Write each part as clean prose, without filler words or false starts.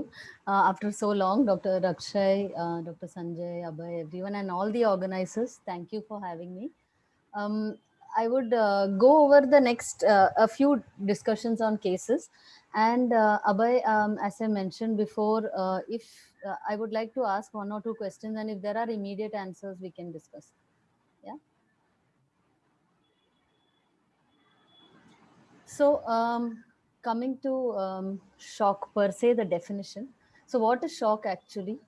you. After so long, Dr. Rakshay, Dr. Sanjay, Abhay, everyone, and all the organizers, thank you for having me. Um, I would go over the next a few discussions on cases. And Abhay, as I mentioned before, if I would like to ask one or two questions, and if there are immediate answers, we can discuss. Yeah. So, coming to shock per se, the definition. So, what is shock actually?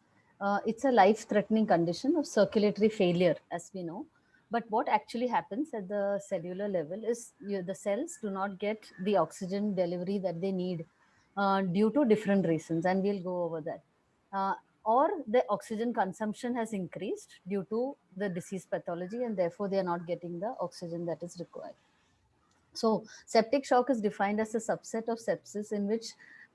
It's a life threatening condition of circulatory failure, as we know. But what actually happens at the cellular level is the cells do not get the oxygen delivery that they need due to different reasons, and we'll go over that. Uh, or the oxygen consumption has increased due to the disease pathology, and therefore they are not getting the oxygen that is required. So, septic shock is defined as a subset of sepsis in which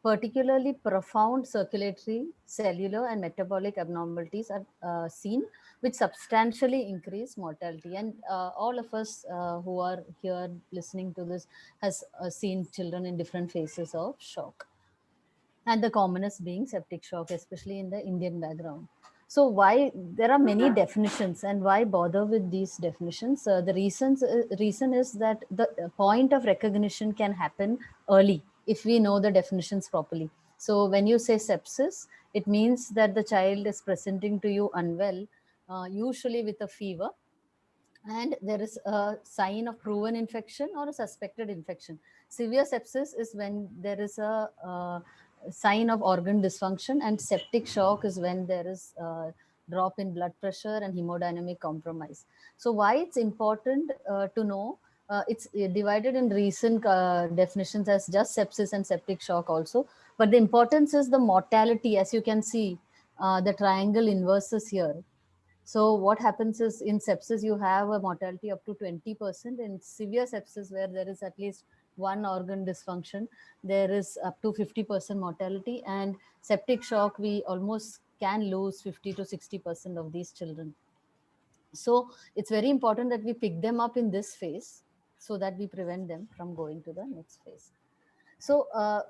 particularly profound circulatory, cellular, and metabolic abnormalities are seen, which substantially increase mortality. And all of us who are here listening to this has seen children in different phases of shock, and the commonest being septic shock, especially in the Indian background. So why there are many definitions, and why bother with these definitions? Reason is that the point of recognition can happen early if we know the definitions properly. So when you say sepsis, it means that the child is presenting to you unwell, usually with a fever, and there is a sign of proven infection or a suspected infection. Severe sepsis is when there is a sign of organ dysfunction, and septic shock is when there is a drop in blood pressure and hemodynamic compromise. So why it's important to know, it's divided in recent definitions as just sepsis and septic shock also, but the importance is the mortality. As you can see, the triangle inverses here. So what happens is in sepsis, you have a mortality up to 20%. In severe sepsis, where there is at least one organ dysfunction, there is up to 50% mortality. And septic shock, we almost can lose 50 to 60% of these children. So it's very important that we pick them up in this phase so that we prevent them from going to the next phase. So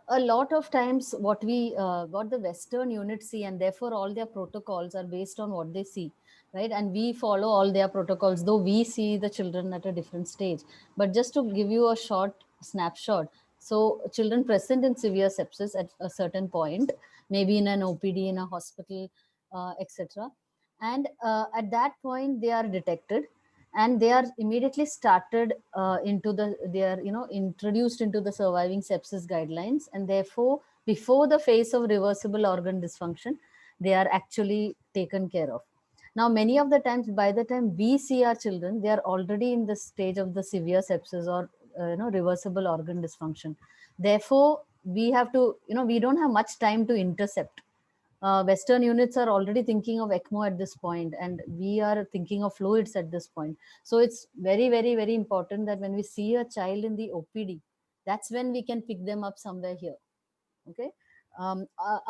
a lot of times what the Western units see, and therefore all their protocols are based on what they see, right? And we follow all their protocols, though we see the children at a different stage. But just to give you a short snapshot, so children present in severe sepsis at a certain point, maybe in an OPD in a hospital, etc. And at that point, they are detected, and they are immediately started they are introduced into the surviving sepsis guidelines, and therefore before the phase of reversible organ dysfunction, they are actually taken care of. Now many of the times, by the time we see our children, they are already in the stage of the severe sepsis or reversible organ dysfunction. Therefore we have to, we don't have much time to intercept. Western units are already thinking of ECMO at this point, and we are thinking of fluids at this point. So it's very, very, very important that when we see a child in the OPD, that's when we can pick them up somewhere here. Okay.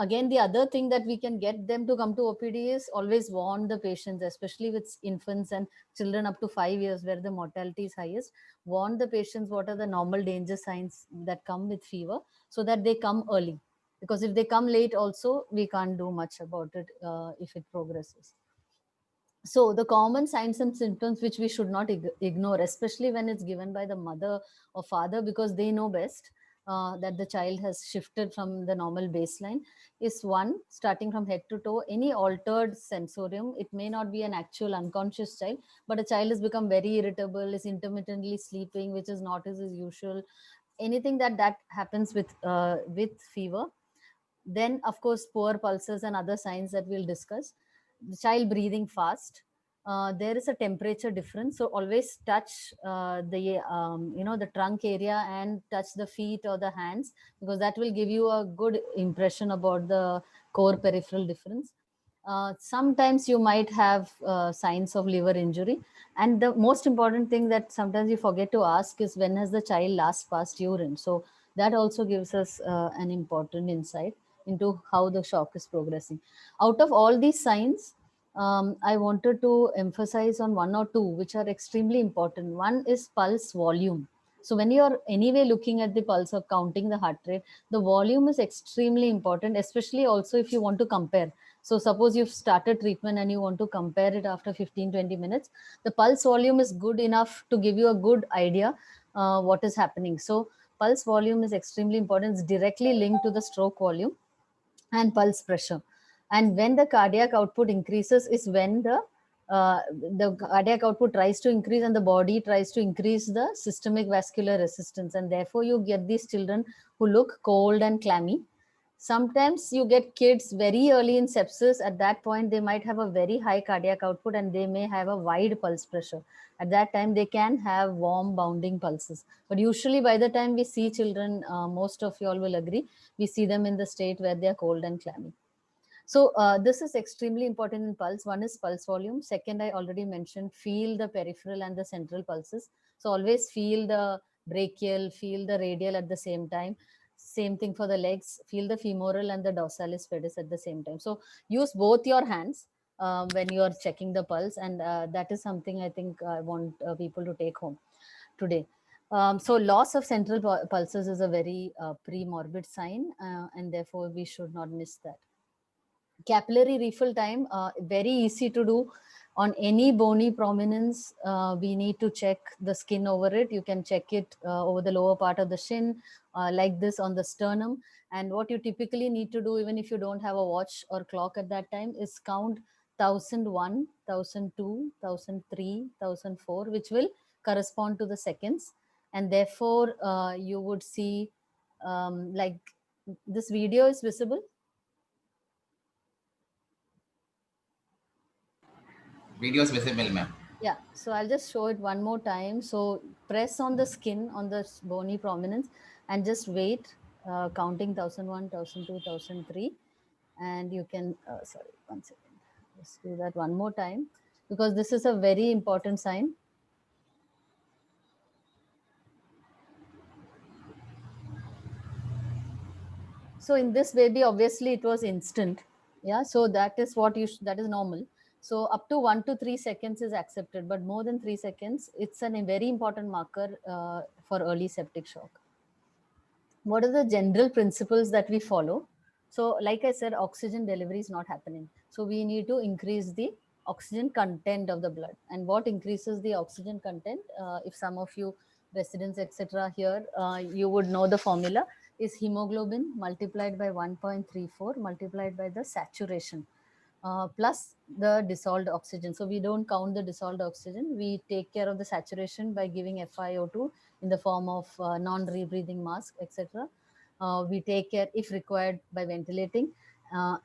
Again, the other thing that we can get them to come to OPD is always warn the patients, especially with infants and children up to 5 years, where the mortality is highest. Warn the patients what are the normal danger signs that come with fever, so that they come early. Because if they come late, also we can't do much about it if it progresses. So the common signs and symptoms which we should not ignore, especially when it's given by the mother or father, because they know best that the child has shifted from the normal baseline, is one, starting from head to toe, any altered sensorium. It may not be an actual unconscious child, but a child has become very irritable, is intermittently sleeping, which is not as usual. Anything that happens with fever. Then, of course, poor pulses and other signs that we'll discuss. The child breathing fast. There is a temperature difference, so always touch the trunk area and touch the feet or the hands, because that will give you a good impression about the core peripheral difference. Sometimes you might have signs of liver injury, and the most important thing that sometimes you forget to ask is, when has the child last passed urine? So that also gives us an important insight into how the shock is progressing. Out of all these signs, I wanted to emphasize on one or two which are extremely important. One is pulse volume. So when you're anyway looking at the pulse or counting the heart rate, the volume is extremely important, especially also if you want to compare. So suppose you've started treatment and you want to compare it after 15, 20 minutes, the pulse volume is good enough to give you a good idea what is happening. So pulse volume is extremely important. It's directly linked to the stroke volume and pulse pressure. And when the cardiac output increases is when the cardiac output tries to increase and the body tries to increase the systemic vascular resistance, and therefore you get these children who look cold and clammy. Sometimes you get kids very early in sepsis. At that point they might have a very high cardiac output and they may have a wide pulse pressure. At that time they can have warm bounding pulses, but usually by the time we see children, most of you all will agree, we see them in the state where they are cold and clammy. So this is extremely important in pulse. One is pulse volume. Second, I already mentioned, feel the peripheral and the central pulses. So always feel the brachial, feel the radial at the same time. Same thing for the legs, feel the femoral and the dorsalis pedis at the same time. So use both your hands when you are checking the pulse, and that is something I think I want people to take home today. So loss of central pulses is a very pre-morbid sign, and therefore we should not miss that. Capillary refill time, very easy to do. On any bony prominence, we need to check the skin over it. You can check it over the lower part of the shin, like this on the sternum. And what you typically need to do, even if you don't have a watch or clock at that time, is count 1001, 1002, 1003, 1004, which will correspond to the seconds. And therefore you would see, like, this video is visible. Video is visible, ma'am. Yeah, so I'll just show it one more time. So press on the skin on the bony prominence and just wait, counting 1001, 1002, 1003. And you can, sorry, one second. Just do that one more time because this is a very important sign. So in this baby, obviously it was instant. Yeah, so that is what that is normal. So up to 1 to 3 seconds is accepted, but more than 3 seconds, it's a very important marker for early septic shock. What are the general principles that we follow? So, like I said, oxygen delivery is not happening. So, we need to increase the oxygen content of the blood. And what increases the oxygen content? If some of you residents, etc., here, you would know the formula is hemoglobin multiplied by 1.34 multiplied by the saturation. Plus the dissolved oxygen. So we don't count the dissolved oxygen. We take care of the saturation by giving FiO2 in the form of non-rebreathing mask, etc. We take care, if required, by ventilating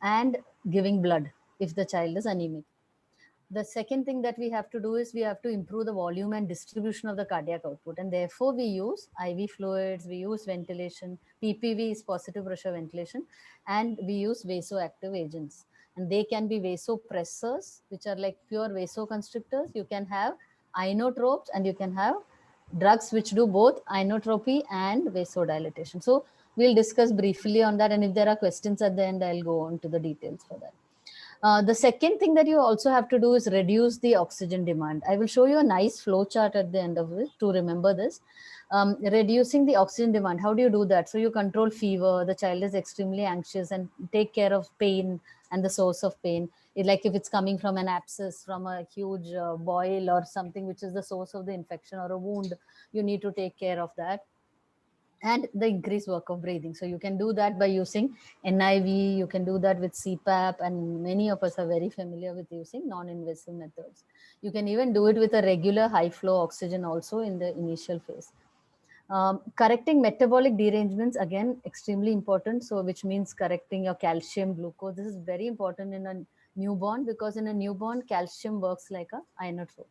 and giving blood if the child is anemic. The second thing that we have to do is we have to improve the volume and distribution of the cardiac output, and therefore we use IV fluids, we use ventilation. PPV is positive pressure ventilation, and we use vasoactive agents, and they can be vasopressors, which are like pure vasoconstrictors. You can have inotropes, and you can have drugs which do both inotropy and vasodilatation. So we'll discuss briefly on that, and if there are questions at the end, I'll go on to the details for that. The second thing that you also have to do is reduce the oxygen demand. I will show you a nice flow chart at the end of it to remember this. Reducing the oxygen demand, how do you do that? So you control fever, the child is extremely anxious, and take care of pain and the source of pain. Like if it's coming from an abscess, from a huge boil or something which is the source of the infection, or a wound, you need to take care of that. And the increased work of breathing. So you can do that by using NIV, you can do that with CPAP, and many of us are very familiar with using non-invasive methods. You can even do it with a regular high flow oxygen also in the initial phase. Correcting metabolic derangements, again, extremely important. So which means correcting your calcium, glucose. This is very important in a newborn, because in a newborn, calcium works like a inotrope.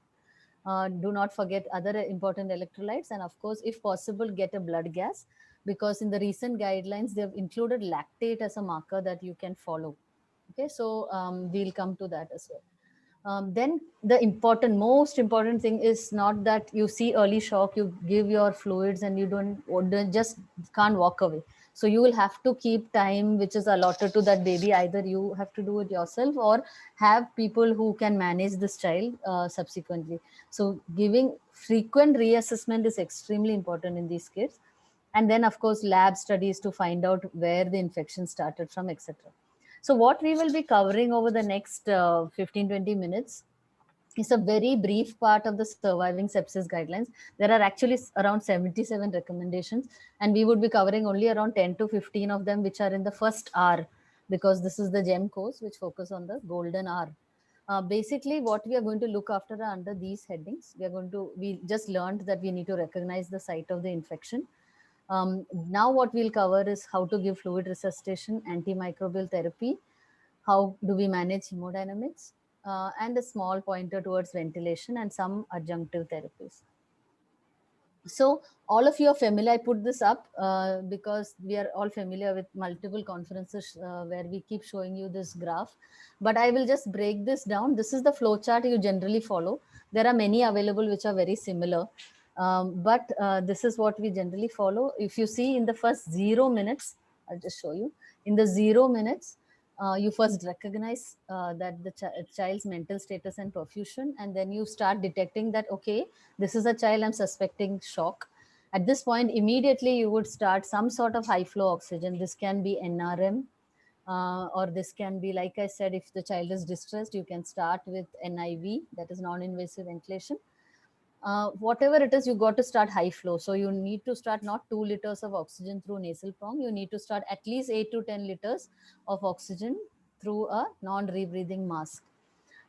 Do not forget other important electrolytes, and of course, if possible, get a blood gas, because in the recent guidelines they have included lactate as a marker that you can follow. Okay, so we'll come to that as well. Then the most important thing is not that you see early shock, you give your fluids and you don't just can't walk away. So you will have to keep time which is allotted to that baby. Either you have to do it yourself or have people who can manage this child subsequently. So giving frequent reassessment is extremely important in these kids. And then of course lab studies to find out where the infection started from, etc. So what we will be covering over the next 15-20 minutes is a very brief part of the surviving sepsis guidelines. There are actually around 77 recommendations, and we would be covering only around 10 to 15 of them, which are in the first R, because this is the GEM course, which focus on the golden R. Basically, what we are going to look after are under these headings. We just learned that we need to recognize the site of the infection. Now what we'll cover is how to give fluid resuscitation, antimicrobial therapy, how do we manage hemodynamics, and a small pointer towards ventilation and some adjunctive therapies. So all of you are familiar. I put this up because we are all familiar with multiple conferences where we keep showing you this graph. But I will just break this down. This is the flow chart you generally follow. There are many available which are very similar. But this is what we generally follow. If you see in the first 0 minutes, I'll just show you. In the 0 minutes, you first recognize that the child's mental status and perfusion, and then you start detecting that, okay, this is a child I'm suspecting shock. At this point, immediately you would start some sort of high flow oxygen. This can be NRM, or this can be, like I said, if the child is distressed, you can start with NIV, that is non-invasive ventilation. Whatever it is, you got to start high flow. So you need to start not 2 liters of oxygen through nasal prong. You need to start at least 8 to 10 liters of oxygen through a non-rebreathing mask.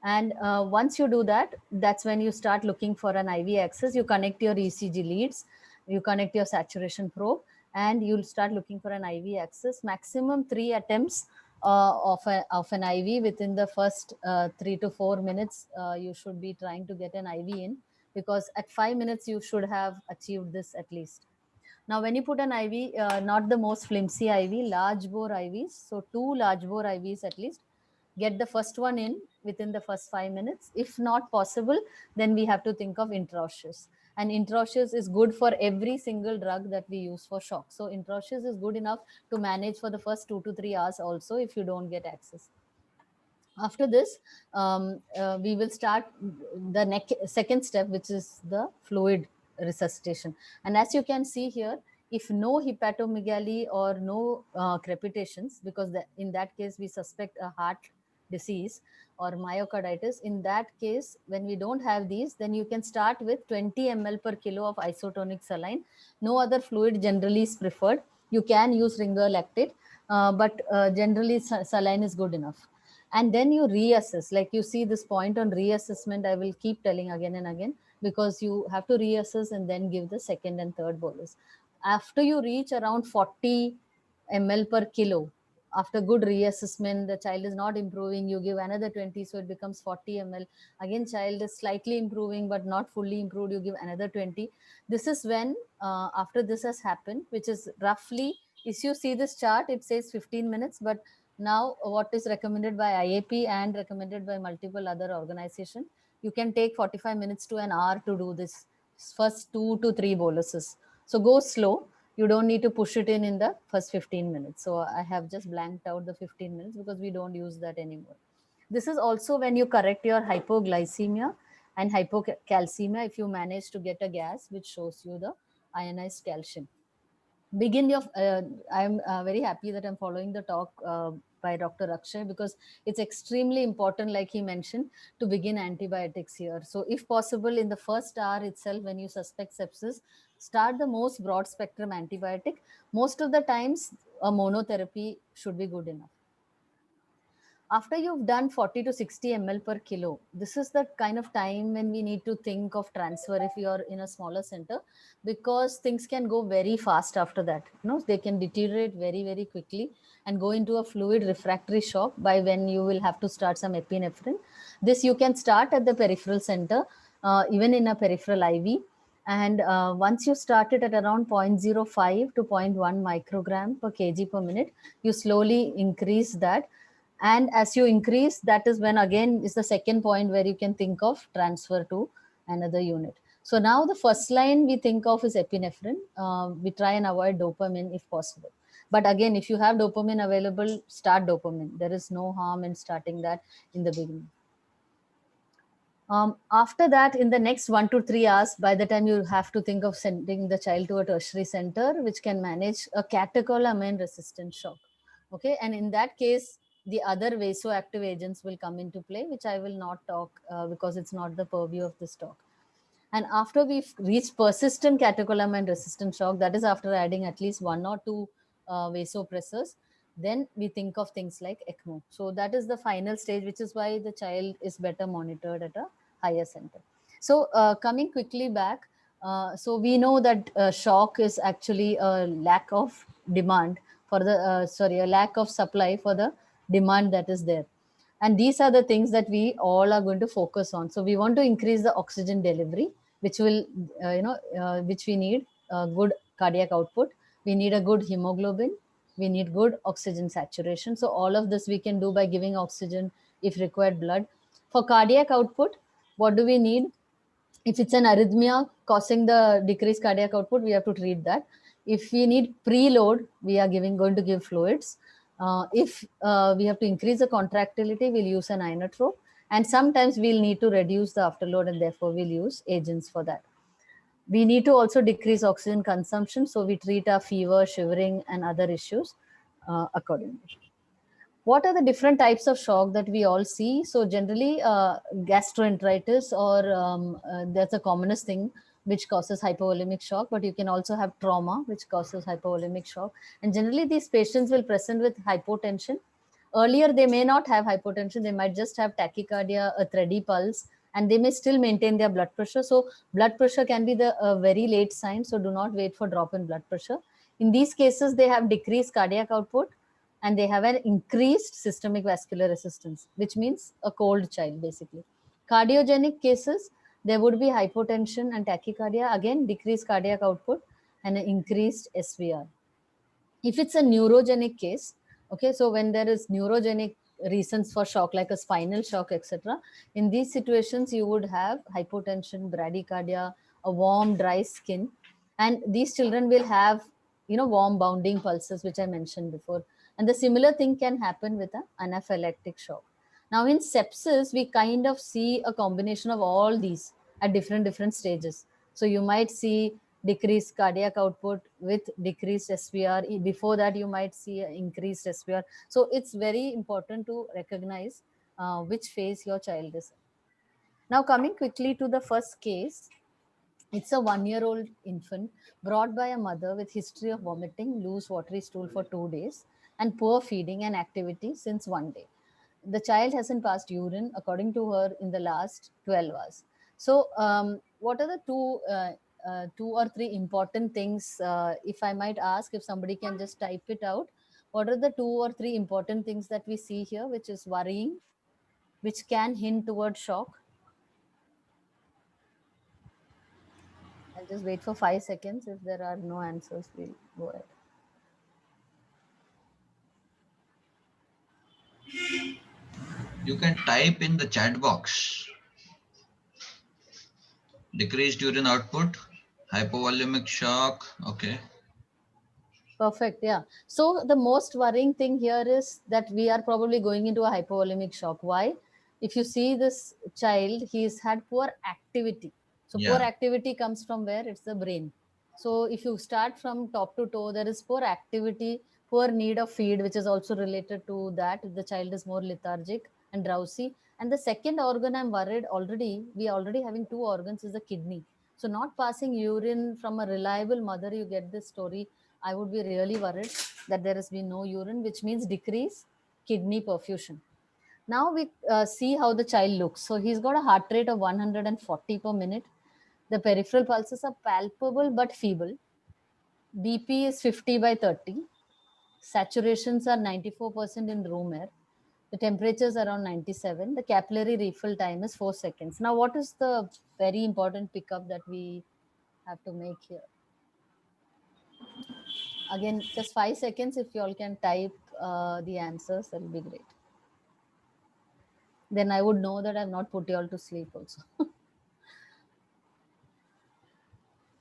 And once you do that, that's when you start looking for an IV access. You connect your ECG leads, you connect your saturation probe, and you'll start looking for an IV access. Maximum 3 attempts of an IV within the first 3 to 4 minutes. You should be trying to get an IV in, because at 5 minutes you should have achieved this at least. Now, when you put an IV, not the most flimsy IV, large bore IVs, so 2 large bore IVs at least, get the first one in within the first 5 minutes. If not possible, then we have to think of intraosseous. And intraosseous is good for every single drug that we use for shock. So intraosseous is good enough to manage for the first 2 to 3 hours also if you don't get access. After this, we will start the second step, which is the fluid resuscitation. And as you can see here, if no hepatomegaly or no crepitations, because in that case we suspect a heart disease or myocarditis, in that case, when we don't have these, then you can start with 20 ml per kilo of isotonic saline. No other fluid generally is preferred. You can use ringer lactate, but generally saline is good enough. And then you reassess. Like you see this point on reassessment, I will keep telling again and again, because you have to reassess and then give the second and third bolus. After you reach around 40 ml per kilo, after good reassessment, the child is not improving, you give another 20, so it becomes 40 ml. Again, child is slightly improving but not fully improved, you give another 20. This is when, after this has happened, which is roughly, if you see this chart, it says 15 minutes, but now what is recommended by IAP and recommended by multiple other organizations, you can take 45 minutes to an hour to do this first 2 to 3 boluses. So go slow. You don't need to push it in the first 15 minutes. So I have just blanked out the 15 minutes because we don't use that anymore. This is also when you correct your hypoglycemia and hypocalcemia, if you manage to get a gas which shows you the ionized calcium. Begin your I'm very happy that I'm following the talk by Dr. Akshay, because it's extremely important, like he mentioned, to begin antibiotics here. So if possible, in the first hour itself, when you suspect sepsis, start the most broad spectrum antibiotic. Most of the times a monotherapy should be good enough. After you've done 40 to 60 ml per kilo, this is the kind of time when we need to think of transfer if you are in a smaller center, because things can go very fast after that. They can deteriorate very, very quickly and go into a fluid refractory shock, by when you will have to start some epinephrine. This you can start at the peripheral center, even in a peripheral IV. And once you start it at around 0.05 to 0.1 microgram per kg per minute, you slowly increase that. And as you increase, that is when again is the second point where you can think of transfer to another unit. So now the first line we think of is epinephrine. We try and avoid dopamine if possible. But again, if you have dopamine available, start dopamine. There is no harm in starting that in the beginning. After that, in the next 1 to 3 hours, by the time you have to think of sending the child to a tertiary center, which can manage a catecholamine resistant shock. Okay, and in that case, the other vasoactive agents will come into play, which I will not talk because it's not the purview of this talk. And after we've reached persistent catecholamine resistant shock, that is after adding at least 1 or 2 vasopressors, then we think of things like ECMO. So that is the final stage, which is why the child is better monitored at a higher center. So coming quickly back, so we know that shock is actually a lack of demand for the, a lack of supply for the demand that is there. And these are the things that we all are going to focus on. So we want to increase the oxygen delivery, which will, which we need good cardiac output. We need a good hemoglobin. We need good oxygen saturation. So all of this we can do by giving oxygen, if required, blood. For cardiac output, what do we need? If it's an arrhythmia causing the decreased cardiac output, we have to treat that. If we need preload, we are going to give fluids. If we have to increase the contractility, we'll use an inotrope. And sometimes we'll need to reduce the afterload, and therefore we'll use agents for that. We need to also decrease oxygen consumption, so we treat our fever, shivering, and other issues accordingly. What are the different types of shock that we all see? So generally, gastroenteritis, or that's the commonest thing which causes hypovolemic shock, but you can also have trauma which causes hypovolemic shock. And generally these patients will present with hypotension. Earlier they may not have hypotension, they might just have tachycardia, a thready pulse, and they may still maintain their blood pressure. So blood pressure can be the very late sign, so do not wait for drop in blood pressure. In these cases, they have decreased cardiac output, and they have an increased systemic vascular resistance, which means a cold child basically. Cardiogenic cases, there would be hypotension and tachycardia, again decreased cardiac output and an increased SVR. If it's a neurogenic case, okay, so when there is neurogenic reasons for shock like a spinal shock, etc., in these situations you would have hypotension, bradycardia, a warm dry skin, and these children will have, warm bounding pulses, which I mentioned before. And the similar thing can happen with an anaphylactic shock. Now in sepsis, we kind of see a combination of all these at different stages. So you might see decreased cardiac output with decreased SVR. Before that, you might see increased SVR. So it's very important to recognize which phase your child is in. Now coming quickly to the first case, it's a 1-year-old infant brought by a mother with history of vomiting, loose watery stool for 2 days, and poor feeding and activity since 1 day. The child hasn't passed urine, according to her, in the last 12 hours. So, what are the two or three important things? If I might ask, if somebody can just type it out, what are the 2 or 3 important things that we see here, which is worrying, which can hint towards shock? I'll just wait for 5 seconds. If there are no answers, we'll go ahead. You can type in the chat box. Decreased urine output, hypovolemic shock. Okay. Perfect. Yeah. So the most worrying thing here is that we are probably going into a hypovolemic shock. Why? If you see this child, he's had poor activity. So poor Yeah. activity comes from where? It's the brain. So if you start from top to toe, there is poor activity, poor need of feed, which is also related to that. The child is more lethargic and drowsy. And the second organ I'm worried already, we are already having 2 organs, is the kidney. So not passing urine from a reliable mother, you get this story. I would be really worried that there has been no urine, which means decrease kidney perfusion. Now we see how the child looks. So he's got a heart rate of 140 per minute. The peripheral pulses are palpable but feeble. BP is 50 by 30. Saturations are 94% in room air. The temperature is around 97. The capillary refill time is 4 seconds. Now, what is the very important pickup that we have to make here? Again, just 5 seconds. If you all can type the answers, that will be great. Then I would know that I've not put you all to sleep also.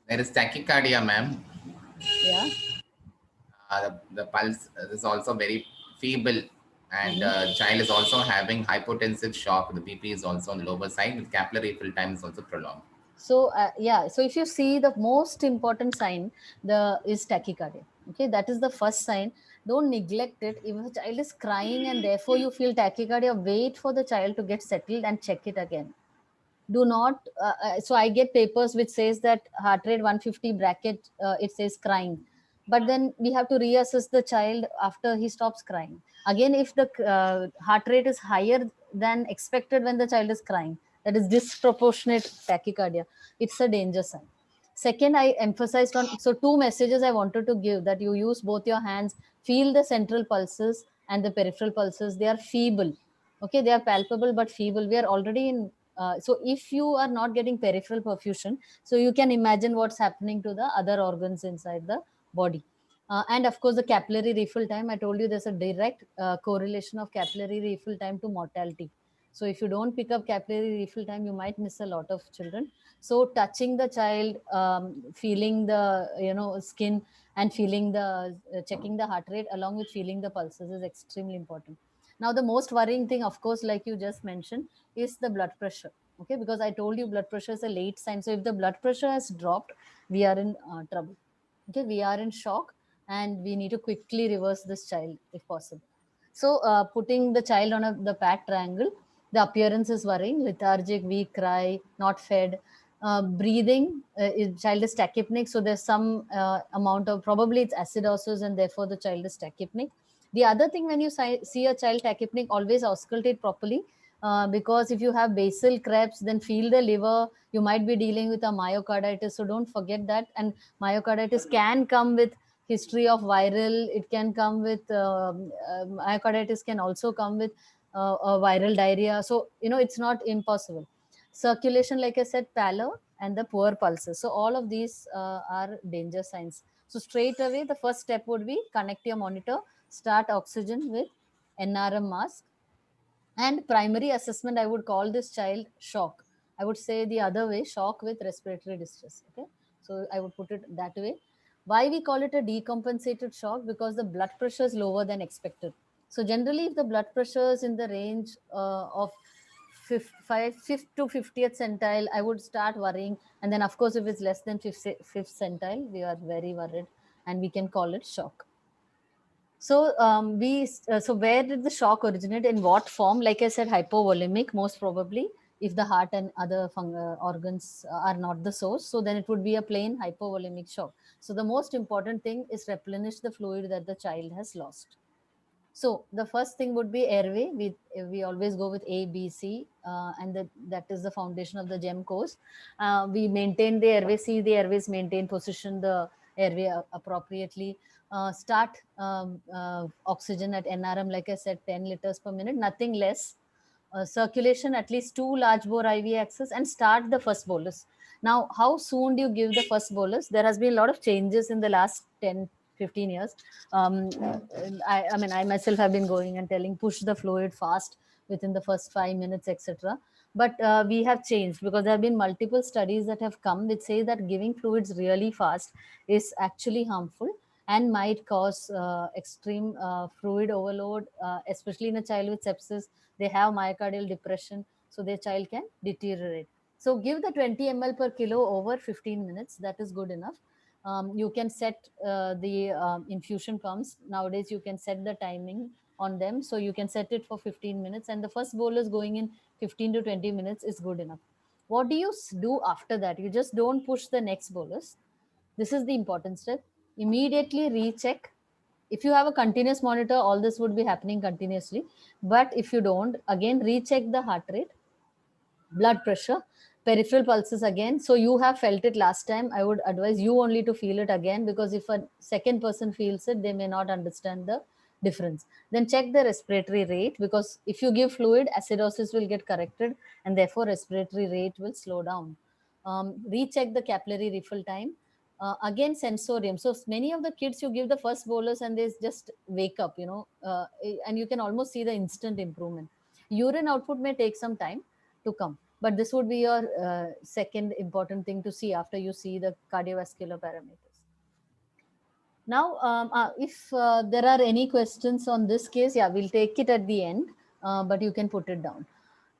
There is tachycardia, ma'am. Yeah. the pulse is also very feeble, and Mhm. child is also having hypotensive shock. The BP is also on the lower side, with capillary refill time is also prolonged. So yeah, so if you see, the most important sign the is tachycardia. Okay, that is the first sign. Don't neglect it. If a child is crying and therefore you feel tachycardia, wait for the child to get settled and check it again. Do not so I get papers which says that heart rate 150 bracket, it says crying, but then we have to reassess the child after he stops crying again. If the heart rate is higher than expected when the child is crying, that is disproportionate tachycardia, it's a danger sign. Second, I emphasized on, so two messages I wanted to give: that you use both your hands, feel the central pulses and the peripheral pulses. They are feeble. Okay, they are palpable but feeble. We are already in so if you are not getting peripheral perfusion, so you can imagine what's happening to the other organs inside the body. And of course, the capillary refill time, I told you there's a direct correlation of capillary refill time to mortality. So if you don't pick up capillary refill time, you might miss a lot of children. So touching the child, feeling the skin, and feeling the checking the heart rate along with feeling the pulses is extremely important. Now the most worrying thing, of course, like you just mentioned, is the blood pressure. Okay, because I told you blood pressure is a late sign. So if the blood pressure has dropped, we are in trouble. Okay, we are in shock, and we need to quickly reverse this child if possible. So putting the child on the pat triangle, the appearance is worrying: lethargic, weak, cry, not fed. Breathing, child is tachypnic, so there's some amount of, probably it's acidosis, and therefore the child is tachypnic. The other thing, when you see a child tachypnic, always auscultate properly, because if you have basal Krebs, then feel the liver. You might be dealing with a myocarditis, so don't forget that. And myocarditis can come with history of viral. It can come with myocarditis can also come with a viral diarrhea. So it's not impossible. Circulation, like I said, pallor and the poor pulses. So all of these are danger signs. So straight away, the first step would be connect your monitor, start oxygen with NRM mask. And primary assessment, I would call this child shock. I would say the other way, shock with respiratory distress. Okay, so I would put it that way. Why we call it a decompensated shock? Because the blood pressure is lower than expected. So generally, if the blood pressure is in the range of fifth to 50th centile, I would start worrying. And then, of course, if it's less than fifth centile, we are very worried, and we can call it shock. So so where did the shock originate? In what form? Like I said, hypovolemic, most probably. If the heart and other organs are not the source, so then it would be a plain hypovolemic shock. So the most important thing is replenish the fluid that the child has lost. So the first thing would be airway. We always go with A, B, C, and that is the foundation of the GEM course. We maintain the airway, see the airways, maintain, position the airway appropriately. Start oxygen at NRM, like I said, 10 liters per minute, nothing less. Circulation, at least 2 large bore IV access, and start the first bolus. Now, how soon do you give the first bolus? There has been a lot of changes in the last 10-15 years. I mean, I myself have been going and telling push the fluid fast within the first 5 minutes, etc. But we have changed, because there have been multiple studies that have come which say that giving fluids really fast is actually harmful and might cause extreme fluid overload, especially in a child with sepsis. They have myocardial depression, so their child can deteriorate. So give the 20 ml per kilo over 15 minutes. That is good enough. You can set the infusion pumps. Nowadays, you can set the timing on them. So you can set it for 15 minutes, and the first bolus going in 15 to 20 minutes is good enough. What do you do after that? You just don't push the next bolus. This is the important step. Immediately recheck. If you have a continuous monitor, all this would be happening continuously. But if you don't, again recheck the heart rate, blood pressure, peripheral pulses again. So you have felt it last time. I would advise you only to feel it again, because if a second person feels it, they may not understand the difference. Then check the respiratory rate, because if you give fluid, acidosis will get corrected, and therefore respiratory rate will slow down. Recheck the capillary refill time. Again, sensorium. So many of the kids, you give the first bolus and they just wake up, and you can almost see the instant improvement. Urine output may take some time to come, but this would be your second important thing to see after you see the cardiovascular parameters. Now, if there are any questions on this case, yeah, we'll take it at the end, but you can put it down.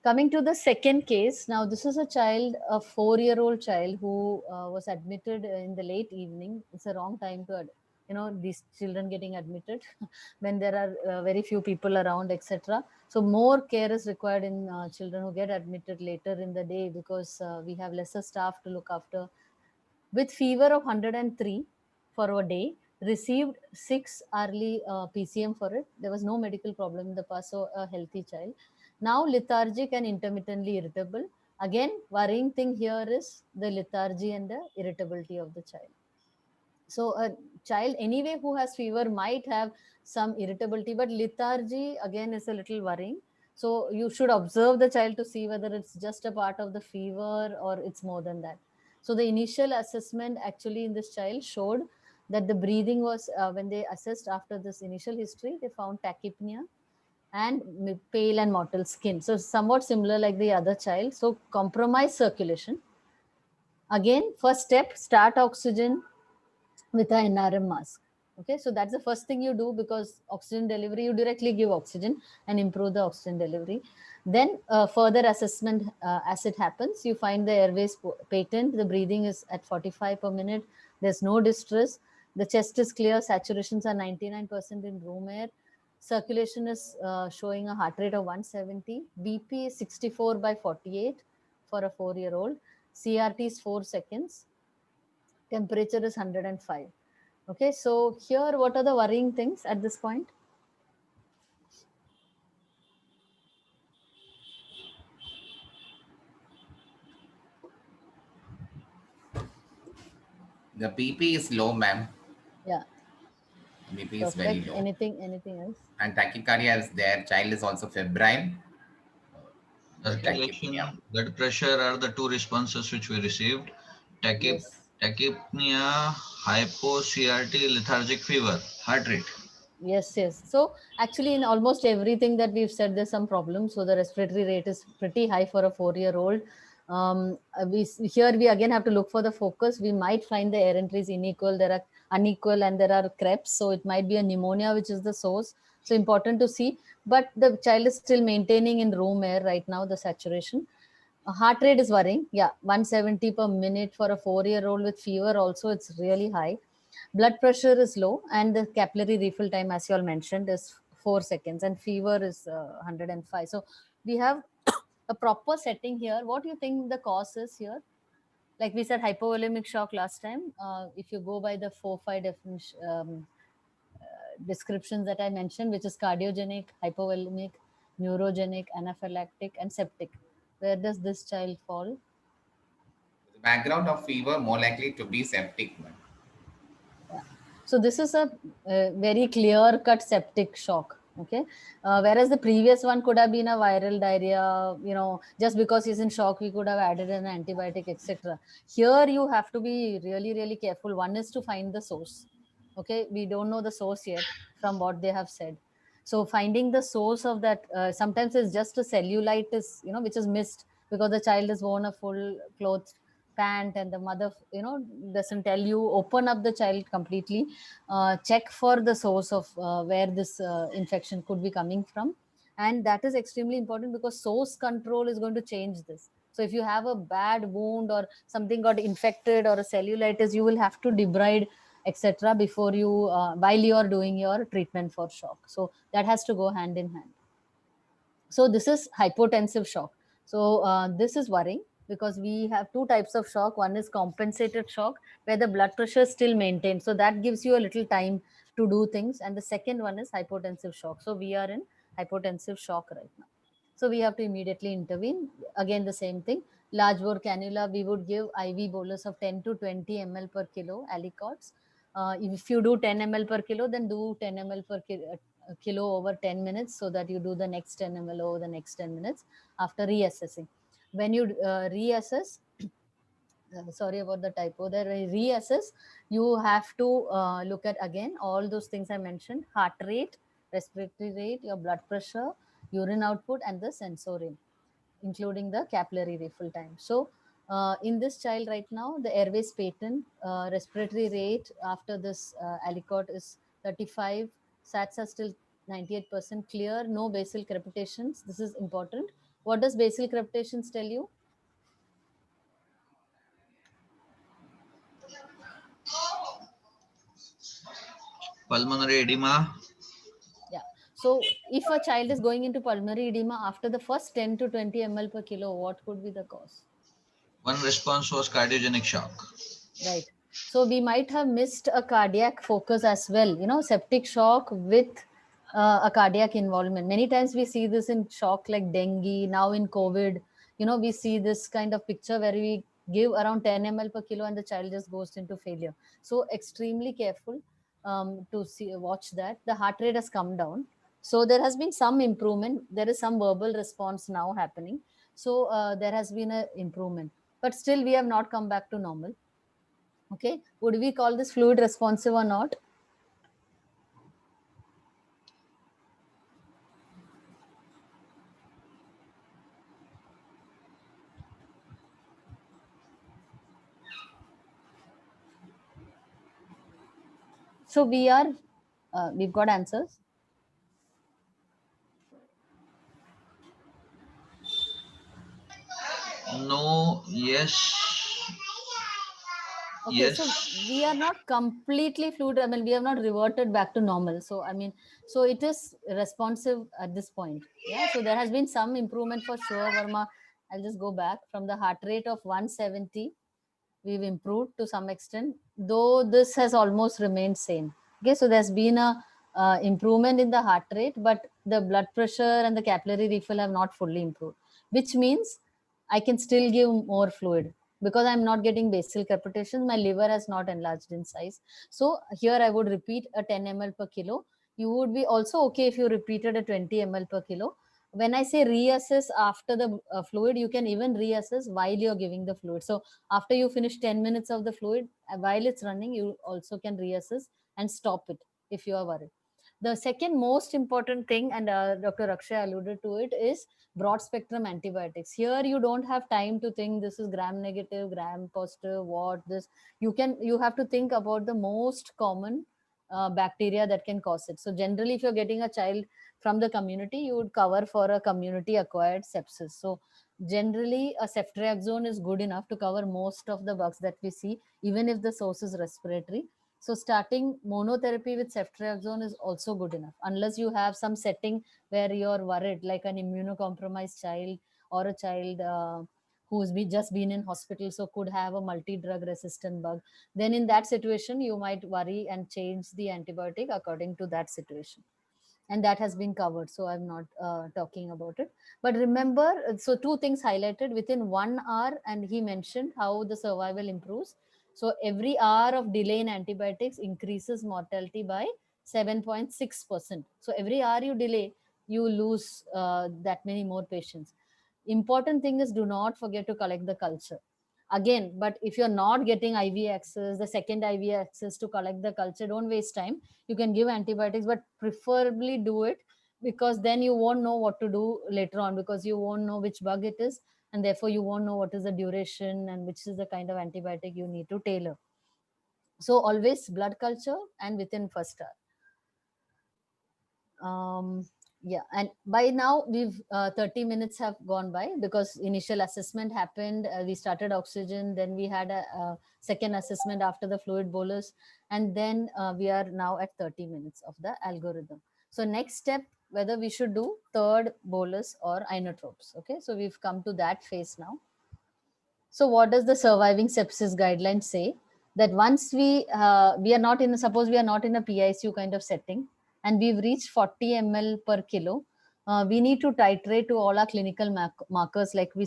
Coming to the second case, now this is a child, a 4-year-old child who was admitted in the late evening. It's a wrong time to, these children getting admitted when there are very few people around, etc. So more care is required in children who get admitted later in the day because we have lesser staff to look after. With fever of 103 for a day, received 6 hourly PCM for it. There was no medical problem in the past, so a healthy child. Now lethargic and intermittently irritable. Again, worrying thing here is the lethargy and the irritability of the child. So a child anyway who has fever might have some irritability, but lethargy again is a little worrying. So you should observe the child to see whether it's just a part of the fever or it's more than that. So the initial assessment actually in this child showed that the breathing was, when they assessed after this initial history, they found tachypnea and pale and mottled skin. So somewhat similar like the other child. So compromised circulation. Again, first step, start oxygen with a NRM mask. Okay, so that's the first thing you do, because oxygen delivery, you directly give oxygen and improve the oxygen delivery. Then further assessment as it happens, you find the airways patent, the breathing is at 45 per minute, there's no distress, the chest is clear, saturations are 99% in room air, circulation is showing a heart rate of 170, BP is 64 by 48 for a 4-year-old, CRT is 4 seconds, temperature is 105. Okay, so here, what are the worrying things at this point? The BP is low, ma'am. Yeah, BP is very perfect. low. Anything else? And tachycardia is there. Child is also febrile. Tachypnea. Circulation, blood pressure are the two responses which we received. Yes. Tachypnea, hypo, CRT, lethargic fever, heart rate. Yes. So actually, in almost everything that we've said, there's some problem. So the respiratory rate is pretty high for a 4-year-old. We again have to look for the focus. We might find the air entries unequal. There are unequal and there are creps. So it might be a pneumonia, which is the source. So important to see. But the child is still maintaining in room air right now, the saturation. Heart rate is worrying. Yeah, 170 per minute for a 4-year-old with fever. Also, it's really high. Blood pressure is low, and the capillary refill time, as you all mentioned, is 4 seconds, and fever is 105. So we have a proper setting here. What do you think the cause is here? Like we said, hypovolemic shock last time. If you go by the 4-5 definition, descriptions that I mentioned, which is cardiogenic, hypovolemic, neurogenic, anaphylactic, and septic. Where does this child fall? The background of fever more likely to be septic, ma'am. Yeah. So this is a very clear cut septic shock. Okay. Whereas the previous one could have been a viral diarrhea, just because he's in shock, we could have added an antibiotic, etc. Here you have to be really, really careful. One is to find the source. Okay. We don't know the source yet from what they have said. So finding the source of that, sometimes it's just a cellulitis, which is missed because the child has worn a full clothes pant and the mother doesn't tell you. Open up the child completely, check for the source of where this infection could be coming from, and that is extremely important because source control is going to change this. So if you have a bad wound or something got infected or a cellulitis, you will have to debride, etc., before you while you are doing your treatment for shock. So that has to go hand in hand. So this is hypotensive shock. So this is worrying because we have two types of shock. One is compensated shock, where the blood pressure is still maintained. So that gives you a little time to do things. And the second one is hypotensive shock. So we are in hypotensive shock right now. So we have to immediately intervene. Again, the same thing. Large bore cannula, we would give IV bolus of 10 to 20 ml per kilo, Alicots. If you do 10 ml per kilo, then do 10 ml per kilo over 10 minutes, so that you do the next 10 ml over the next 10 minutes after reassessing. When you reassess, sorry about the typo there, reassess, you have to look at again all those things I mentioned: heart rate, respiratory rate, your blood pressure, urine output, and the sensorium, including the capillary refill time. So In this child right now, the airway is patent, respiratory rate after this alicot is 35, SATs are still 98% clear, no basal crepitations. This is important. What does basal crepitations tell you? Pulmonary edema. Yeah. So if a child is going into pulmonary edema after the first 10 to 20 ml per kilo, what could be the cause? One response was cardiogenic shock. Right. So we might have missed a cardiac focus as well, septic shock with a cardiac involvement. Many times we see this in shock like dengue, now in COVID, we see this kind of picture where we give around 10 ml per kilo and the child just goes into failure. So extremely careful to watch that. The heart rate has come down. So there has been some improvement. There is some verbal response now happening. So there has been an improvement. But still we have not come back to normal. Okay, would we call this fluid responsive or not? So we've got answers. No, yes, Okay, so yes. we are not completely fluid. I mean, we have not reverted back to normal. So I mean, so it is responsive at this point. Yeah. So there has been some improvement for sure, Verma. I'll just go back from the heart rate of 170. We've improved to some extent, though this has almost remained same. Okay, so there's been a improvement in the heart rate, but the blood pressure and the capillary refill have not fully improved, which means I can still give more fluid because I'm not getting basal crepitations. My liver has not enlarged in size. So here I would repeat a 10 ml per kilo. You would be also okay if you repeated a 20 ml per kilo. When I say reassess after the fluid, you can even reassess while you're giving the fluid. So after you finish 10 minutes of the fluid, while it's running, you also can reassess and stop it if you are worried. The second most important thing, and Dr. Akshay alluded to it, is broad spectrum antibiotics. Here you don't have time to think this is gram negative, gram positive, what this. You have to think about the most common bacteria that can cause it. So generally, if you're getting a child from the community, you would cover for a community acquired sepsis. So generally, a ceftriaxone is good enough to cover most of the bugs that we see, even if the source is respiratory. So starting monotherapy with ceftriaxone is also good enough, unless you have some setting where you're worried, like an immunocompromised child or a child just been in hospital, so could have a multi-drug resistant bug. Then in that situation, you might worry and change the antibiotic according to that situation. And that has been covered, so I'm not talking about it. But remember, so two things highlighted within 1 hour, and he mentioned how the survival improves. So every hour of delay in antibiotics increases mortality by 7.6%. So every hour you delay, you lose that many more patients. Important thing is, do not forget to collect the culture again. But if you're not getting IV access, the second IV access to collect the culture, don't waste time. You can give antibiotics, but preferably do it, because then you won't know what to do later on, because you won't know which bug it is, and therefore you won't know what is the duration and which is the kind of antibiotic you need to tailor. So always blood culture and within first hour. Yeah, and by now we've 30 minutes have gone by, because initial assessment happened, we started oxygen, then we had a second assessment after the fluid bolus, and then we are now at 30 minutes of the algorithm. So next step, whether we should do third bolus or inotropes. Okay, so we've come to that phase now. So what does the surviving sepsis guideline say? That once we are not in, suppose we are not in a PICU kind of setting, and we've reached 40 ml per kilo, we need to titrate to all our clinical markers like we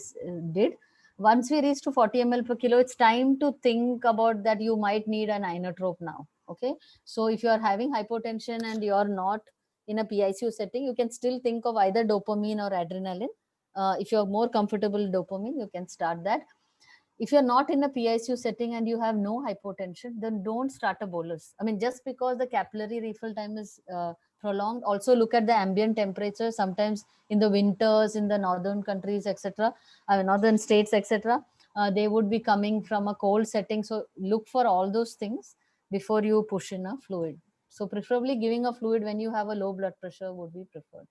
did. Once we reach to 40 ml per kilo, it's time to think about that you might need an inotrope now. Okay, so if you are having hypotension and you are not in a PICU setting, you can still think of either dopamine or adrenaline. If you're more comfortable dopamine, you can start that. If you're not in a PICU setting and you have no hypotension, then don't start a bolus. I mean, just because the capillary refill time is prolonged, also look at the ambient temperature. Sometimes in the winters, in the northern countries, etc., northern states, etc., They would be coming from a cold setting. So look for all those things before you push in a fluid. So preferably giving a fluid when you have a low blood pressure would be preferred.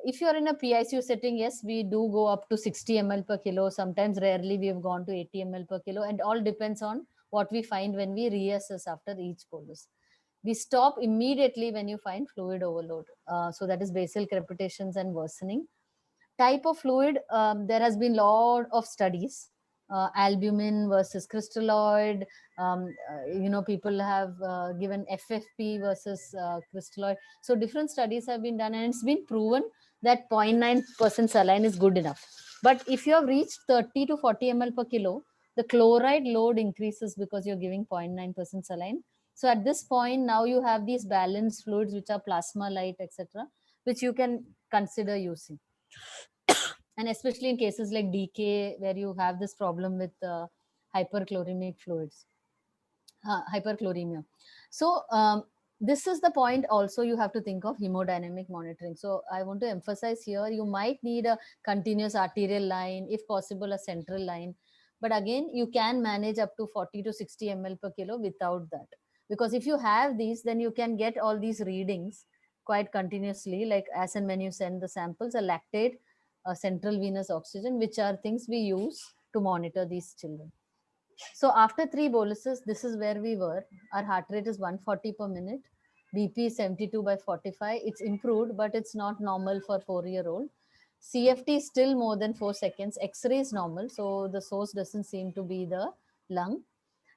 If you're in a PICU setting, yes, we do go up to 60 ml per kilo. Sometimes rarely we have gone to 80 ml per kilo, and all depends on what we find when we reassess after each bolus. We stop immediately when you find fluid overload. So that is basal crepitations and worsening. Type of fluid, there has been lot of studies, albumin versus crystalloid. People have given FFP versus crystalloid. So different studies have been done, and it's been proven that 0.9% saline is good enough. But if you have reached 30 to 40 ml per kilo, the chloride load increases because you're giving 0.9% saline. So at this point, now you have these balanced fluids, which are plasma light, etc., which you can consider using. And especially in cases like DK, where you have this problem with hyperchloremic fluids, hyperchloremia. So this is the point also you have to think of hemodynamic monitoring. So I want to emphasize here, you might need a continuous arterial line, if possible a central line. But again, you can manage up to 40 to 60 ml per kilo without that. Because if you have these, then you can get all these readings quite continuously, like as and when you send the samples, a lactate, a central venous oxygen, which are things we use to monitor these children. So after 3 boluses, this is where we were. Our heart rate is 140 per minute. BP is 72 by 45. It's improved, but it's not normal for 4-year-old. CFT is still more than 4 seconds. X-ray is normal, so the source doesn't seem to be the lung.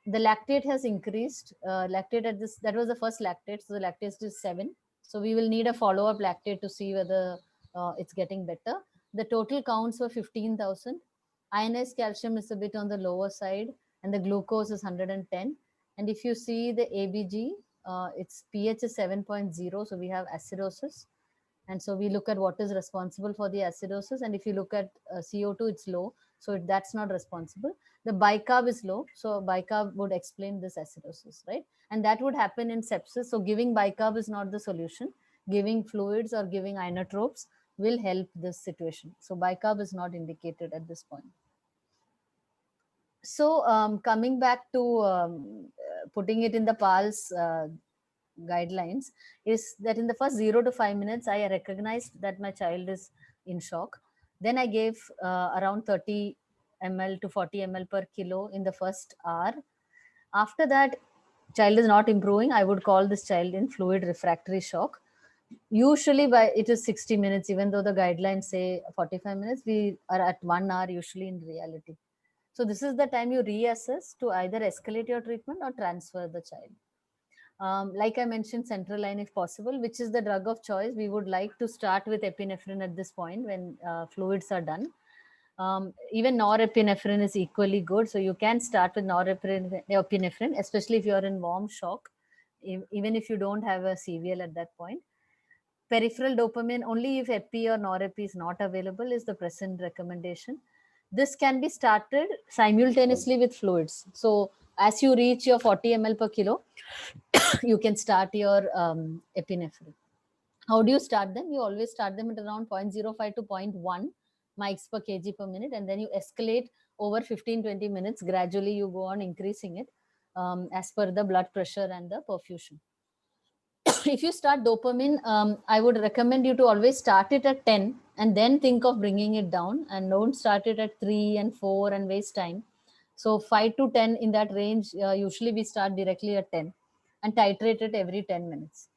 The lactate has increased. Lactate at this, that was the first lactate, so the lactate is 7. So we will need a follow-up lactate to see whether it's getting better. The total counts were 15,000. Ionized calcium is a bit on the lower side, and the glucose is 110. And if you see the ABG, its pH is 7.0, so we have acidosis. And so we look at what is responsible for the acidosis. And if you look at CO2, it's low, so that's not responsible. The bicarb is low, so bicarb would explain this acidosis, right? And that would happen in sepsis. So giving bicarb is not the solution. Giving fluids or giving inotropes will help this situation. So bicarb is not indicated at this point. So coming back to putting it in the PALS guidelines, is that in the first 0 to 5 minutes, I recognized that my child is in shock. Then I gave around 30 ml to 40 ml per kilo in the first hour. After that, child is not improving. I would call this child in fluid refractory shock. Usually by it is 60 minutes, even though the guidelines say 45 minutes, we are at 1 hour usually in reality. So this is the time you reassess to either escalate your treatment or transfer the child. Like I mentioned, central line if possible, which is the drug of choice. We would like to start with epinephrine at this point when fluids are done. Even norepinephrine is equally good. So you can start with norepinephrine, especially if you're in warm shock, even if you don't have a CVL at that point. Peripheral dopamine, only if epi or norepi is not available, is the present recommendation. This can be started simultaneously with fluids. So as you reach your 40 ml per kilo, you can start your epinephrine. How do you start them? You always start them at around 0.05 to 0.1 mics per kg per minute, and then you escalate over 15-20 minutes. Gradually, you go on increasing it as per the blood pressure and the perfusion. If you start dopamine, I would recommend you to always start it at 10 and then think of bringing it down, and don't start it at 3 and 4 and waste time. So 5 to 10 in that range, usually we start directly at 10 and titrate it every 10 minutes.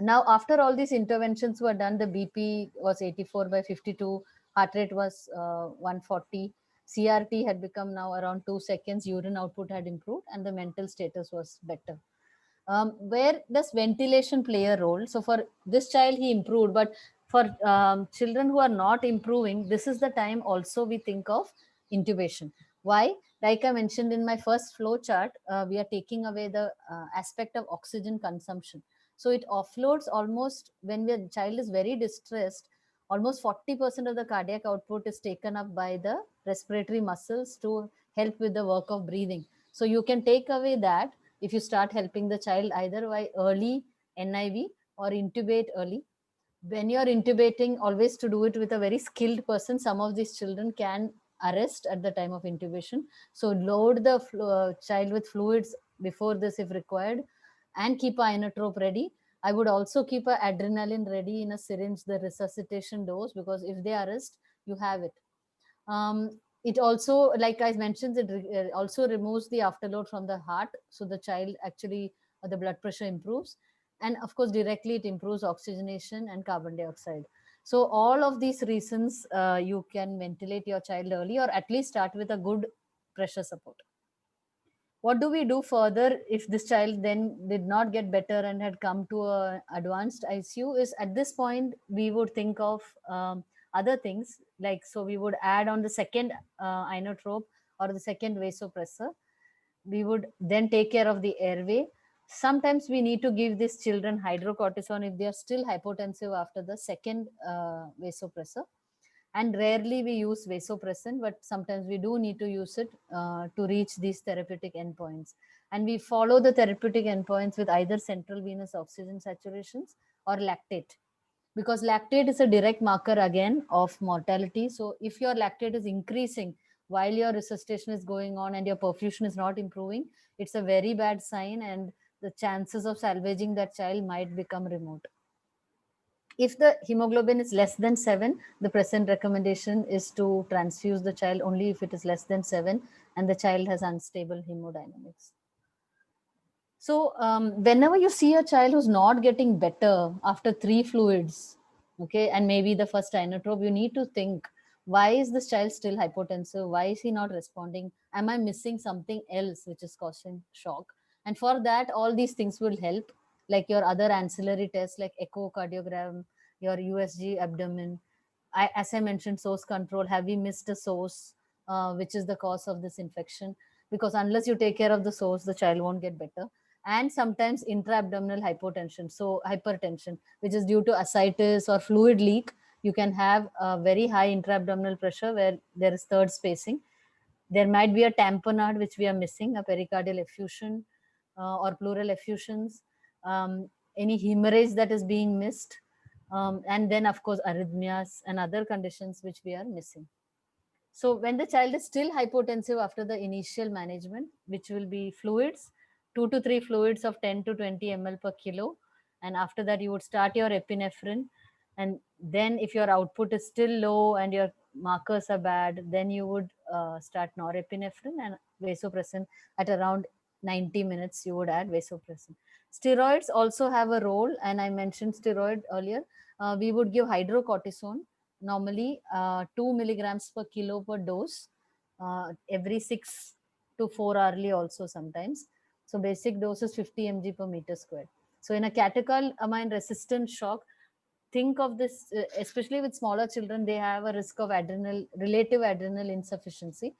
Now, after all these interventions were done, the BP was 84 by 52, heart rate was 140, CRT had become now around 2 seconds, urine output had improved, and the mental status was better. Where does ventilation play a role? So for this child, he improved, but for children who are not improving, this is the time also we think of intubation. Why? Like I mentioned in my first flow chart, we are taking away the aspect of oxygen consumption. So it offloads almost, when the child is very distressed, almost 40% of the cardiac output is taken up by the respiratory muscles to help with the work of breathing. So you can take away that if you start helping the child either by early NIV or intubate early. When you're intubating, always to do it with a very skilled person. Some of these children can arrest at the time of intubation. So load the child with fluids before this if required, and keep a inotrope ready. I would also keep a adrenaline ready in a syringe, the resuscitation dose, because if they arrest, you have it. It also, like I mentioned, it also removes the afterload from the heart. So the child actually, the blood pressure improves. And of course, directly it improves oxygenation and carbon dioxide. So all of these reasons, you can ventilate your child early, or at least start with a good pressure support. What do we do further if this child then did not get better and had come to a advanced ICU? Is at this point we would think of other things, like, so we would add on the second inotrope or the second vasopressor. We would then take care of the airway. Sometimes we need to give these children hydrocortisone if they are still hypotensive after the second vasopressor. And rarely we use vasopressin, but sometimes we do need to use it to reach these therapeutic endpoints. And we follow the therapeutic endpoints with either central venous oxygen saturations or lactate, because lactate is a direct marker again of mortality. So if your lactate is increasing while your resuscitation is going on and your perfusion is not improving, it's a very bad sign, and the chances of salvaging that child might become remote. If the hemoglobin is less than 7, the present recommendation is to transfuse the child only if it is less than 7 and the child has unstable hemodynamics. So whenever you see a child who's not getting better after 3 fluids, okay, and maybe the first inotrope, you need to think, why is this child still hypotensive? Why is he not responding? Am I missing something else which is causing shock? And for that, all these things will help, like your other ancillary tests like echocardiogram, your USG abdomen. As I mentioned, source control. Have we missed a source, which is the cause of this infection? Because unless you take care of the source, the child won't get better. And sometimes intra-abdominal hypotension, so hypertension, which is due to ascites or fluid leak. You can have a very high intra-abdominal pressure where there is third spacing. There might be a tamponade which we are missing, a pericardial effusion or pleural effusions, any hemorrhage that is being missed, and then of course arrhythmias and other conditions which we are missing. So when the child is still hypotensive after the initial management, which will be fluids, 2 to 3 fluids of 10 to 20 ml per kilo, and after that you would start your epinephrine. And then if your output is still low and your markers are bad, then you would start norepinephrine and vasopressin. At around 90 minutes you would add vasopressin. Steroids also have a role, and I mentioned steroid earlier. We would give hydrocortisone, normally 2 milligrams per kilo per dose, every 6 to 4 hourly also sometimes. So basic dose is 50 mg per meter squared. So in a catecholamine resistant shock, think of this, especially with smaller children, they have a risk of relative adrenal insufficiency.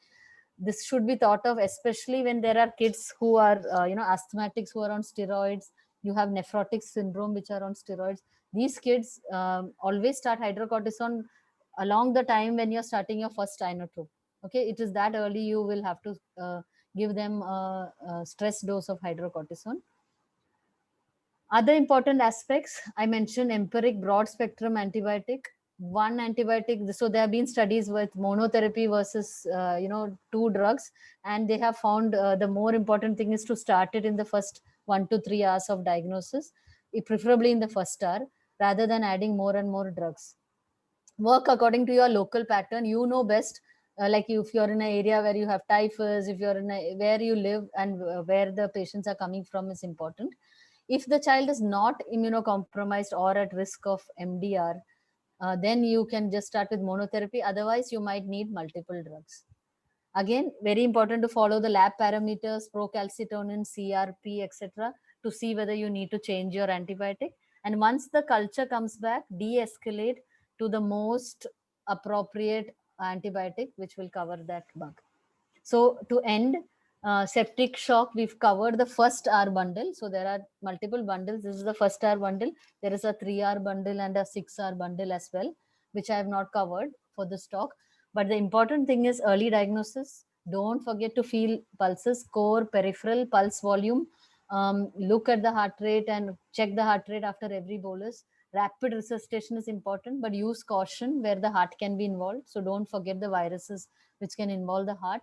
This should be thought of, especially when there are kids who are, asthmatics who are on steroids. You have nephrotic syndrome which are on steroids. These kids always start hydrocortisone along the time when you're starting your first inotrope. Okay, it is that early you will have to give them a stress dose of hydrocortisone. Other important aspects, I mentioned empiric broad spectrum antibiotic. One antibiotic, so there have been studies with monotherapy versus, 2 drugs, and they have found the more important thing is to start it in the first 1 to 3 hours of diagnosis, preferably in the first hour, rather than adding more and more drugs. Work according to your local pattern. You know best, like if you're in an area where you have typhus, if you're in where you live and where the patients are coming from is important. If the child is not immunocompromised or at risk of MDR, then you can just start with monotherapy. Otherwise, you might need multiple drugs. Again, very important to follow the lab parameters, procalcitonin, CRP, etc., to see whether you need to change your antibiotic. And once the culture comes back, de-escalate to the most appropriate antibiotic, which will cover that bug. So to end, septic shock, we've covered the first R bundle. So there are multiple bundles. This is the first R bundle. There is a 3R bundle and a 6R bundle as well, which I have not covered for this talk. But the important thing is early diagnosis. Don't forget to feel pulses, core, peripheral, pulse volume. Look at the heart rate and check the heart rate after every bolus. Rapid resuscitation is important, but use caution where the heart can be involved. So don't forget the viruses which can involve the heart.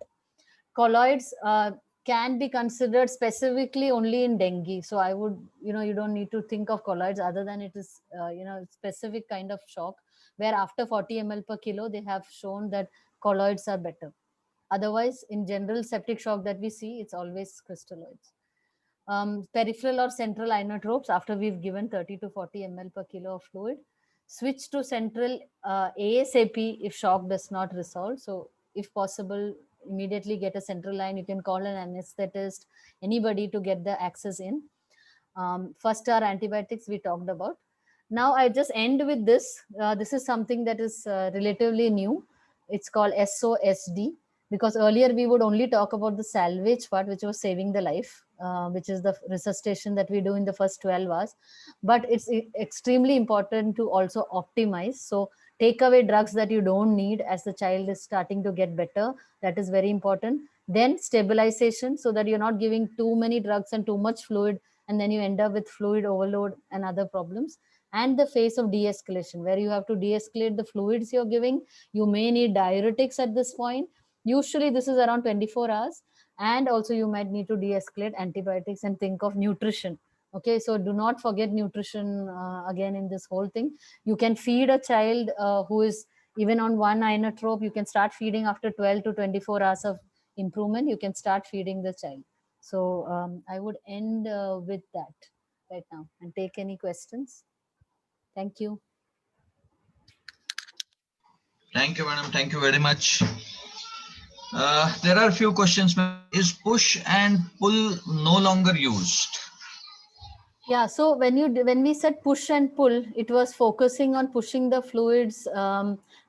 Colloids can be considered specifically only in dengue. So I would, you don't need to think of colloids other than it is, specific kind of shock where after 40 ml per kilo, they have shown that colloids are better. Otherwise, in general septic shock that we see, it's always crystalloids. Peripheral or central inotropes, after we've given 30 to 40 ml per kilo of fluid, switch to central ASAP if shock does not resolve. So if possible, immediately get a central line. You can call an anesthetist, anybody to get the access in. First are antibiotics we talked about. Now I just end with this. This is something that is relatively new. It's called SOSD, because earlier we would only talk about the salvage part, which was saving the life, which is the resuscitation that we do in the first 12 hours. But it's extremely important to also optimize. So take away drugs that you don't need as the child is starting to get better. That is very important. Then stabilization, so that you're not giving too many drugs and too much fluid, and then you end up with fluid overload and other problems. And the phase of de-escalation, where you have to de-escalate the fluids you're giving. You may need diuretics at this point. Usually this is around 24 hours. And also you might need to de-escalate antibiotics and think of nutrition. Okay, so do not forget nutrition again in this whole thing. You can feed a child who is even on one inotrope. You can start feeding after 12 to 24 hours of improvement. You can start feeding the child. So I would end with that right now and take any questions. Thank you. Thank you, madam. Thank you very much. There are a few questions. Is push and pull no longer used? Yeah, so when we said push and pull, it was focusing on pushing the fluids,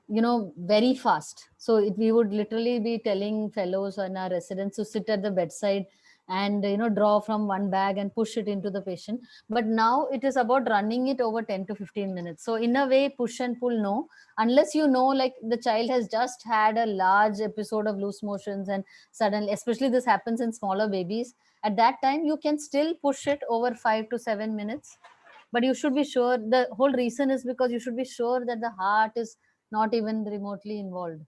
very fast. So we would literally be telling fellows and our residents to sit at the bedside and draw from one bag and push it into the patient. But now it is about running it over 10 to 15 minutes. So in a way, push and pull, no, unless like the child has just had a large episode of loose motions and suddenly, especially this happens in smaller babies. At that time, you can still push it over 5 to 7 minutes, but you should be sure. The whole reason is because you should be sure that the heart is not even remotely involved.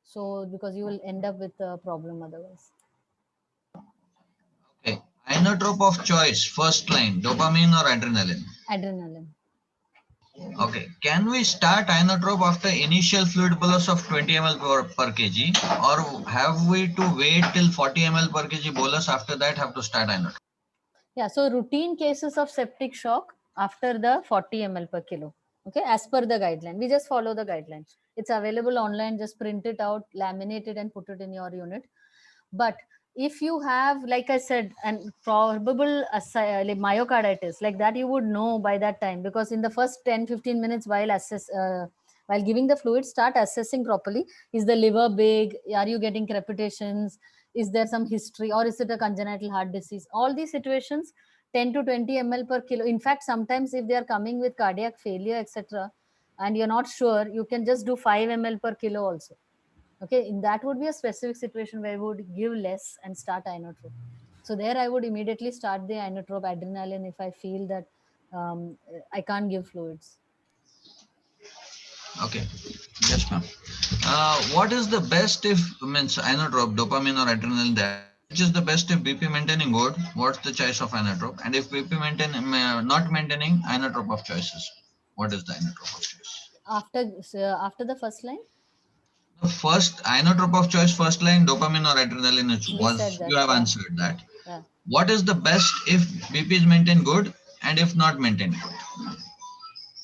So because you will end up with a problem otherwise. Okay. Inotrope of choice, first line, dopamine or adrenaline? Adrenaline. Okay. Can we start inotrope after initial fluid bolus of 20 ml per kg, or have we to wait till 40 ml per kg bolus? After that, have to start inotrope? Yeah, so routine cases of septic shock after the 40 ml per kilo. Okay, as per the guideline. We just follow the guideline. It's available online. Just print it out, laminate it, and put it in your unit. But if you have, like I said, and probable like myocarditis, like that, you would know by that time, because in the first 10-15 minutes while giving the fluid, start assessing properly. Is the liver big? Are you getting crepitations? Is there some history, or is it a congenital heart disease? All these situations, 10 to 20 ml per kilo. In fact, sometimes if they are coming with cardiac failure, etc., and you're not sure, you can just do 5 ml per kilo also. Okay, in that would be a specific situation where I would give less and start inotrope. So there I would immediately start the inotrope adrenaline if I feel that I can't give fluids. Okay. Yes, ma'am. What is the best if means inotrope, dopamine or adrenaline? That which is the best if BP maintaining good? What's the choice of inotrope? And if BP not maintaining, inotrope of choices. What is the inotrope of choice? After the first line, The first inotrope of choice, first line, dopamine or adrenaline we said was that. you have Yeah. answered that. Yeah. What is the best if BP is maintained good and if not maintained good?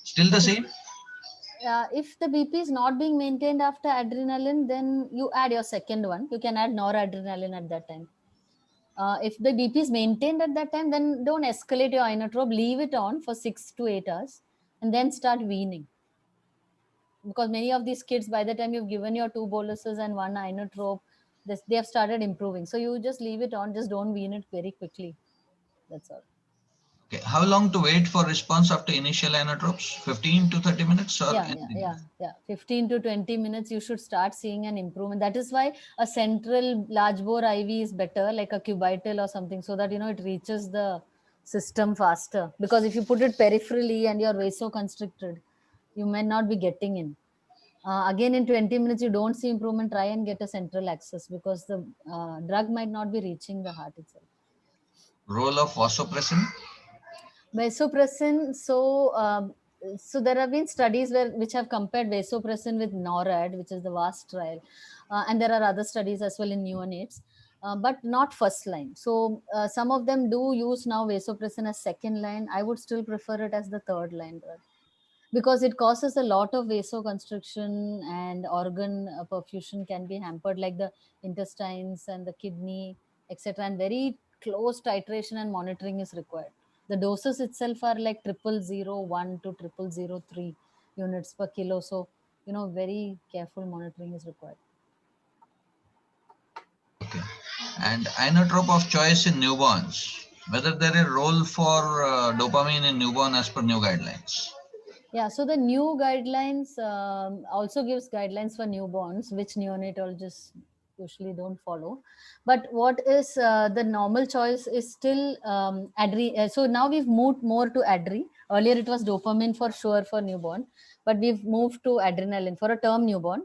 Still the same? If the BP is not being maintained after adrenaline, then you add your second one. You can add noradrenaline at that time. If the BP is maintained at that time, then don't escalate your inotrope. Leave it on for 6 to 8 hours and then start weaning. Because many of these kids, by the time you've given your 2 boluses and 1 inotrope, they have started improving. So you just leave it on. Just don't wean it very quickly. That's all. Okay. How long to wait for response after initial inotropes? 15 to 30 minutes or Yeah. 15 to 20 minutes, you should start seeing an improvement. That is why a central large bore IV is better, like a cubital or something, so that it reaches the system faster, because if you put it peripherally and you're vasoconstricted, you may not be getting in. Again, in 20 minutes, you don't see improvement, try and get a central access, because the drug might not be reaching the heart itself. Role of vasopressin? Vasopressin, so there have been studies which have compared vasopressin with NORAD, which is the VAST trial, and there are other studies as well in neonates, but not first line. So some of them do use now vasopressin as second line. I would still prefer it as the third line drug, because it causes a lot of vasoconstriction, and organ perfusion can be hampered, like the intestines and the kidney, etc. And very close titration and monitoring is required. The doses itself are like 0001 to 0003 units per kilo. So, very careful monitoring is required. Okay. And inotrope of choice in newborns. Whether there is a role for dopamine in newborn as per new guidelines. Yeah, so the new guidelines also gives guidelines for newborns, which neonatologists usually don't follow. But what is the normal choice is still adre. So now we've moved more to adre. Earlier it was dopamine for sure for newborn, but we've moved to adrenaline for a term newborn,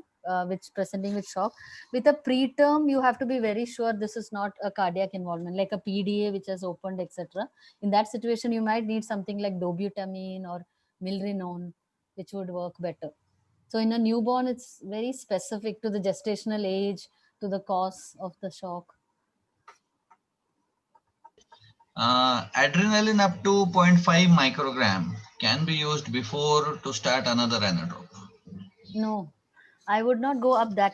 which presenting with shock. With a preterm, you have to be very sure this is not a cardiac involvement, like a PDA which has opened, etc. In that situation, you might need something like dobutamine or milrinone, which would work better. So in a newborn, it's very specific to the gestational age, to the cause of the shock. Adrenaline up to 0.5 microgram can be used before to start another inotrope. No, I would not go up that